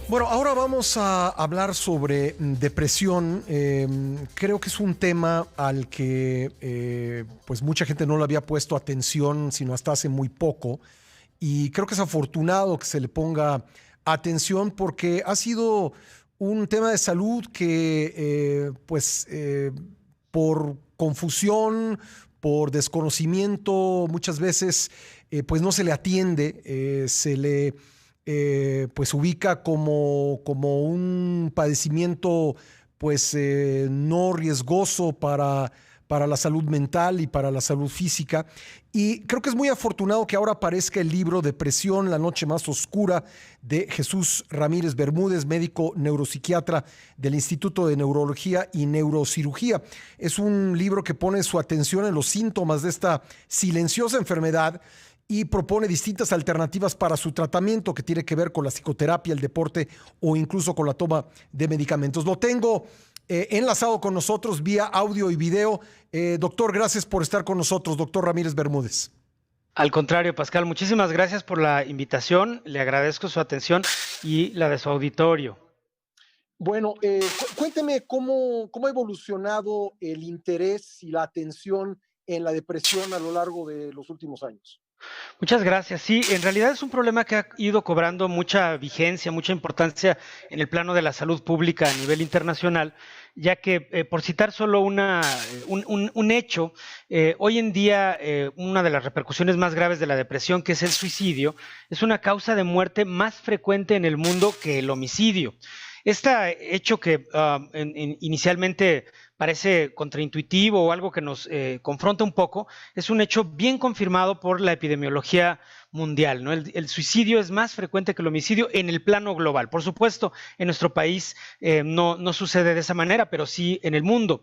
Bueno, ahora vamos a hablar sobre depresión. Creo que es un tema al que pues mucha gente no le había puesto atención, sino hasta hace muy poco. Y creo que es afortunado que se le ponga atención porque ha sido un tema de salud que por confusión, por desconocimiento, muchas veces pues no se le atiende, se le pues ubica como un padecimiento no riesgoso para la salud mental y para la salud física. Y creo que es muy afortunado que ahora aparezca el libro Depresión, la noche más oscura, de Jesús Ramírez Bermúdez, médico neuropsiquiatra del Instituto de Neurología y Neurocirugía. Es un libro que pone su atención en los síntomas de esta silenciosa enfermedad y propone distintas alternativas para su tratamiento, que tiene que ver con la psicoterapia, el deporte o incluso con la toma de medicamentos. Lo tengo enlazado con nosotros vía audio y video. Doctor, gracias por estar con nosotros, doctor Ramírez Bermúdez. Al contrario, Pascal, muchísimas gracias por la invitación. Le agradezco su atención y la de su auditorio. Bueno, cuénteme cómo ha evolucionado el interés y la atención en la depresión a lo largo de los últimos años. Muchas gracias. Sí, en realidad es un problema que ha ido cobrando mucha vigencia, mucha importancia en el plano de la salud pública a nivel internacional, ya que, por citar solo un hecho, hoy en día una de las repercusiones más graves de la depresión, que es el suicidio, es una causa de muerte más frecuente en el mundo que el homicidio. Este hecho que inicialmente parece contraintuitivo o algo que nos confronta un poco, es un hecho bien confirmado por la epidemiología mundial, ¿no? El suicidio es más frecuente que el homicidio en el plano global. Por supuesto, en nuestro país no sucede de esa manera, pero sí en el mundo.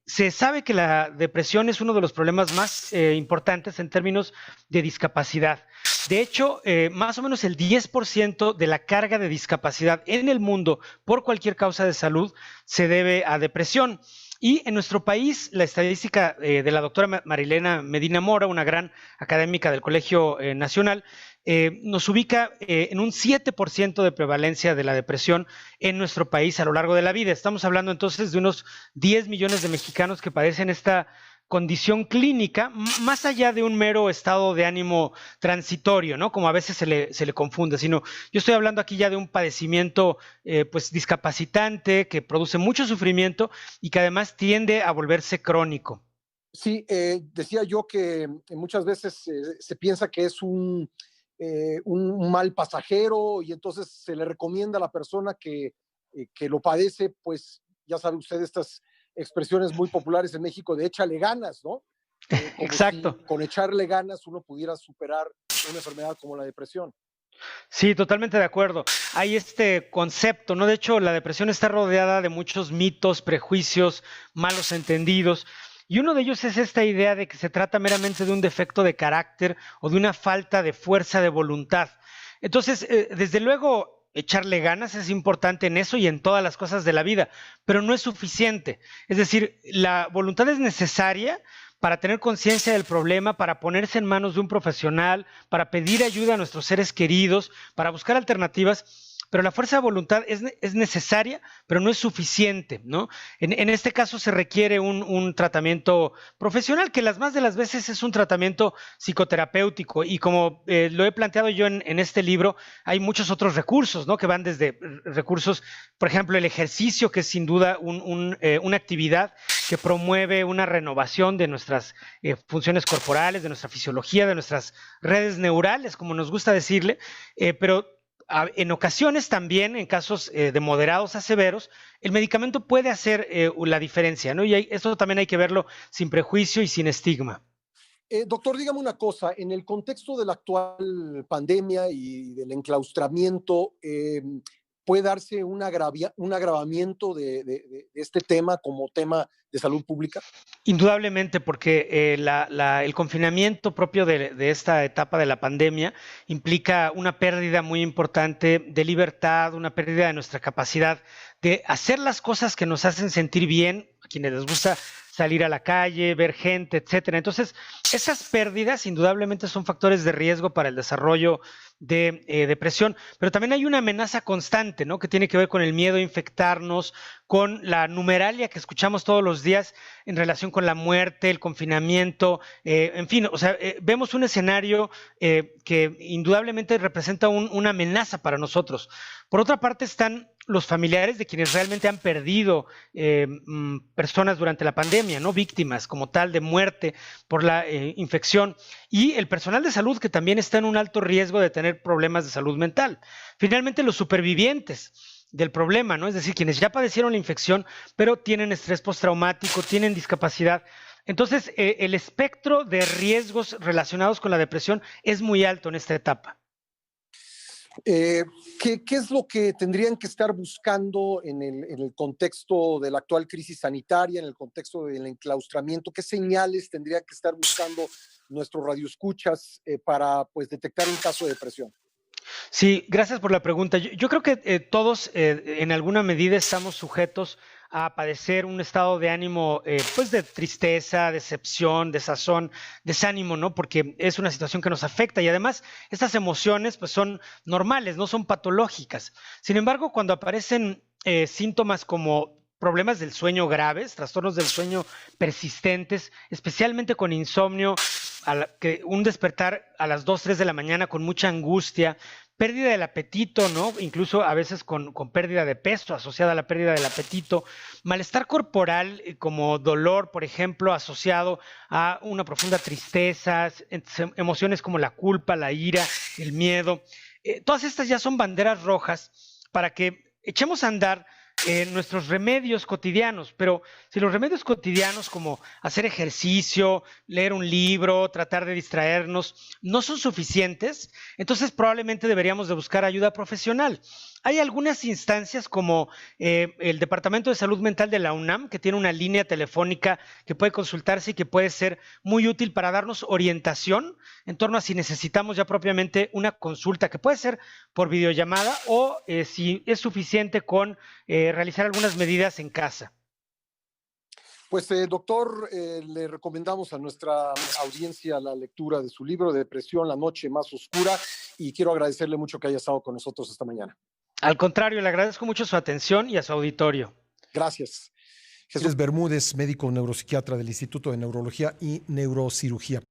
Se sabe que la depresión es uno de los problemas más importantes en términos de discapacidad. De hecho, más o menos el 10% de la carga de discapacidad en el mundo por cualquier causa de salud se debe a depresión. Y en nuestro país, la estadística de la doctora Marilena Medina Mora, una gran académica del Colegio Nacional, nos ubica en un 7% de prevalencia de la depresión en nuestro país a lo largo de la vida. Estamos hablando entonces de unos 10 millones de mexicanos que padecen esta condición clínica, más allá de un mero estado de ánimo transitorio, ¿no? Como a veces se le confunde, sino yo estoy hablando aquí ya de un padecimiento pues discapacitante que produce mucho sufrimiento y que además tiende a volverse crónico. Sí, decía yo que muchas veces se piensa que es un mal pasajero y entonces se le recomienda a la persona que lo padece, pues ya sabe usted estas expresiones muy populares en México de échale ganas, ¿no? Como Exacto. si con echarle ganas uno pudiera superar una enfermedad como la depresión. Sí, totalmente de acuerdo. Hay este concepto, ¿no? De hecho, la depresión está rodeada de muchos mitos, prejuicios, malos entendidos. Y uno de ellos es esta idea de que se trata meramente de un defecto de carácter o de una falta de fuerza de voluntad. Entonces, desde luego, echarle ganas es importante en eso y en todas las cosas de la vida, pero no es suficiente. Es decir, la voluntad es necesaria para tener conciencia del problema, para ponerse en manos de un profesional, para pedir ayuda a nuestros seres queridos, para buscar alternativas, pero la fuerza de voluntad es necesaria, pero no es suficiente, ¿no? En este caso se requiere un tratamiento profesional, que las más de las veces es un tratamiento psicoterapéutico, y como lo he planteado yo en este libro, hay muchos otros recursos, ¿no? Que van desde recursos, por ejemplo, el ejercicio, que es sin duda una actividad que promueve una renovación de nuestras funciones corporales, de nuestra fisiología, de nuestras redes neurales, como nos gusta decirle, pero en ocasiones también, en casos de moderados a severos, el medicamento puede hacer la diferencia, ¿no? Y eso también hay que verlo sin prejuicio y sin estigma. Doctor, dígame una cosa, en el contexto de la actual pandemia y del enclaustramiento, ¿puede darse un agravamiento de este tema como tema de salud pública? Indudablemente, porque el confinamiento propio de esta etapa de la pandemia implica una pérdida muy importante de libertad, una pérdida de nuestra capacidad de hacer las cosas que nos hacen sentir bien, a quienes les gusta salir a la calle, ver gente, etcétera. Entonces, esas pérdidas indudablemente son factores de riesgo para el desarrollo de depresión, pero también hay una amenaza constante, ¿no? Que tiene que ver con el miedo a infectarnos, con la numeralia que escuchamos todos los días en relación con la muerte, el confinamiento, en fin, o sea, vemos un escenario que indudablemente representa una amenaza para nosotros. Por otra parte están los familiares de quienes realmente han perdido personas durante la pandemia, ¿no? Víctimas como tal de muerte por la infección, y el personal de salud que también está en un alto riesgo de tener problemas de salud mental. Finalmente, los supervivientes del problema, ¿no? Es decir, quienes ya padecieron la infección, pero tienen estrés postraumático, tienen discapacidad. Entonces, el espectro de riesgos relacionados con la depresión es muy alto en esta etapa. ¿Qué es lo que tendrían que estar buscando en el contexto de la actual crisis sanitaria, en el contexto del enclaustramiento? ¿Qué señales tendrían que estar buscando nuestros radioescuchas para pues, detectar un caso de depresión? Sí, gracias por la pregunta. Yo creo que todos en alguna medida estamos sujetos a padecer un estado de ánimo pues de tristeza, decepción, desazón, desánimo, ¿no? Porque es una situación que nos afecta y además estas emociones pues son normales, no son patológicas. Sin embargo, cuando aparecen síntomas como problemas del sueño graves, trastornos del sueño persistentes, especialmente con insomnio, un despertar a las 2, 3 de la mañana con mucha angustia, pérdida del apetito, ¿no? Incluso a veces con pérdida de peso asociada a la pérdida del apetito, malestar corporal como dolor, por ejemplo, asociado a una profunda tristeza, emociones como la culpa, la ira, el miedo. Todas estas ya son banderas rojas para que echemos a andar nuestros remedios cotidianos, pero si los remedios cotidianos como hacer ejercicio, leer un libro, tratar de distraernos, no son suficientes, entonces probablemente deberíamos de buscar ayuda profesional. Hay algunas instancias como el Departamento de Salud Mental de la UNAM, que tiene una línea telefónica que puede consultarse y que puede ser muy útil para darnos orientación en torno a si necesitamos ya propiamente una consulta, que puede ser por videollamada o si es suficiente con realizar algunas medidas en casa. Pues, doctor, le recomendamos a nuestra audiencia la lectura de su libro Depresión, la noche más oscura, y quiero agradecerle mucho que haya estado con nosotros esta mañana. Al contrario, le agradezco mucho su atención y a su auditorio. Gracias. Jesús Bermúdez, médico neuropsiquiatra del Instituto de Neurología y Neurocirugía.